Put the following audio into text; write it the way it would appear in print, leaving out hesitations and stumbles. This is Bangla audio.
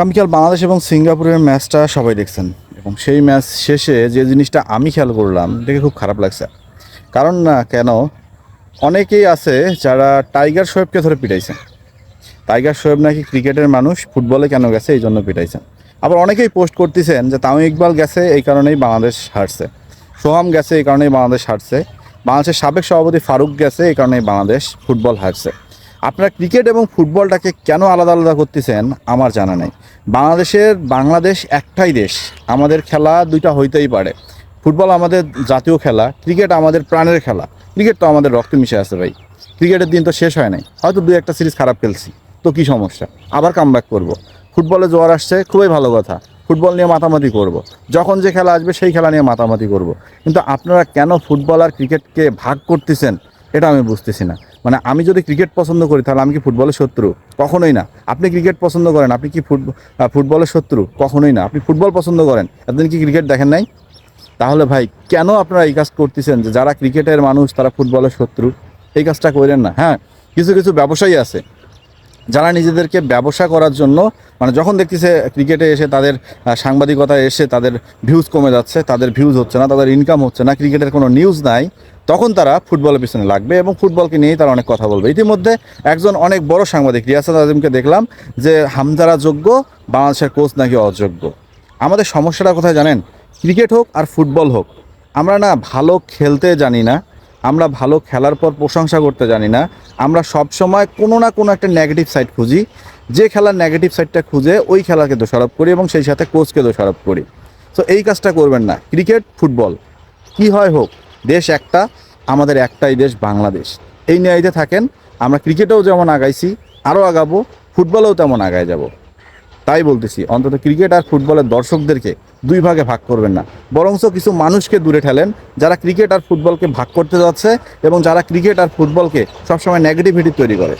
আগামীকাল বাংলাদেশ এবং সিঙ্গাপুরের ম্যাচটা সবাই দেখছেন এবং সেই ম্যাচ শেষে যে জিনিসটা আমি খেয়াল করলাম দেখে খুব খারাপ লাগছে। কারণ না কেন, অনেকেই আছে যারা টাইগার শোয়েবকে ধরে পিটাইছেন। টাইগার শোয়েব নাকি ক্রিকেটের মানুষ, ফুটবলে কেন গেছে এই জন্য পিটাইছেন। আবার অনেকেই পোস্ট করতেছেন যে তামিম ইকবাল গেছে এই কারণেই বাংলাদেশ হারছে, সোহাম গেছে এই কারণেই বাংলাদেশ হারছে, বাংলাদেশের সাবেক সভাপতি ফারুক গেছে এই কারণেই বাংলাদেশ ফুটবল হারছে। আপনারা ক্রিকেট এবং ফুটবলটাকে কেন আলাদা আলাদা করতেছেন আমার জানা নেই। বাংলাদেশ একটাই দেশ, আমাদের খেলা দুইটা হইতেই পারে। ফুটবল আমাদের জাতীয় খেলা, ক্রিকেট আমাদের প্রাণের খেলা। ক্রিকেট তো আমাদের রক্তে মিশে আছে ভাই। ক্রিকেটের দিন তো শেষ হয় নাই, হয়তো দুই একটা সিরিজ খারাপ খেলছি, তো কী সমস্যা, আবার কামব্যাক করব। ফুটবলে জোয়ার আসছে, খুবই ভালো কথা, ফুটবল নিয়ে মাতামাতি করব। যখন যে খেলা আসবে সেই খেলা নিয়ে মাতামাতি করব। কিন্তু আপনারা কেন ফুটবল আর ক্রিকেটকে ভাগ করতেছেন এটা আমি বুঝতেছি না। মানে আমি যদি ক্রিকেট পছন্দ করি তাহলে আমি কি ফুটবলের শত্রু? কখনোই না। আপনি ক্রিকেট পছন্দ করেন, আপনি কি ফুটবলের শত্রু? কখনোই না। আপনি ফুটবল পছন্দ করেন, এতদিন কি ক্রিকেট দেখেন নাই? তাহলে ভাই কেন আপনারা এই কাজ করতেছেন যে যারা ক্রিকেটের মানুষ তারা ফুটবলের শত্রু? এই কাজটা করেন না। হ্যাঁ, কিছু কিছু ব্যবসায়ী আছে যারা নিজেদেরকে ব্যবসা করার জন্য, মানে যখন দেখতেছে ক্রিকেটে এসে তাদের সাংবাদিকতায় এসে তাদের ভিউজ কমে যাচ্ছে, তাদের ভিউজ হচ্ছে না, তাদের ইনকাম হচ্ছে না, ক্রিকেটের কোনো নিউজ নাই, তখন তারা ফুটবলের পিছনে লাগবে এবং ফুটবলকে নিয়েই তারা অনেক কথা বলবে। ইতিমধ্যে একজন অনেক বড় সাংবাদিক রিয়াসাত আজিমকে দেখলাম যে হামজারা যোগ্য, বাংলাদেশের কোচ নাকি অযোগ্য। আমাদের সমস্যাটা কোথায় জানেন? ক্রিকেট হোক আর ফুটবল হোক, আমরা না ভালো খেলতে জানি না, আমরা ভালো খেলার পর প্রশংসা করতে জানি না। আমরা সবসময় কোনো না কোনো একটা নেগেটিভ সাইড খুঁজি, যে খেলার নেগেটিভ সাইডটা খুঁজে ওই খেলাকে দোষারোপ করি এবং সেই সাথে কোচকে দোষারোপ করি। তো এই কাজটা করবেন না। ক্রিকেট ফুটবল কি হয় হোক, দেশ একটা, আমাদের একটাই দেশ বাংলাদেশ। এই নিয়ে থাকেন, আমরা ক্রিকেটেও যেমন আগাইছি আরও আগাবো, ফুটবলেও তেমন আগায় যাব। তাই বলতেছি, অন্তত ক্রিকেট আর ফুটবলের দর্শকদেরকে দুই ভাগে ভাগ করবেন না, বরঞ্চ কিছু মানুষকে দূরে ঠেলেন যারা ক্রিকেট আর ফুটবলকে ভাগ করতে যাচ্ছে এবং যারা ক্রিকেট আর ফুটবলকে সবসময় নেগেটিভিটি তৈরি করে।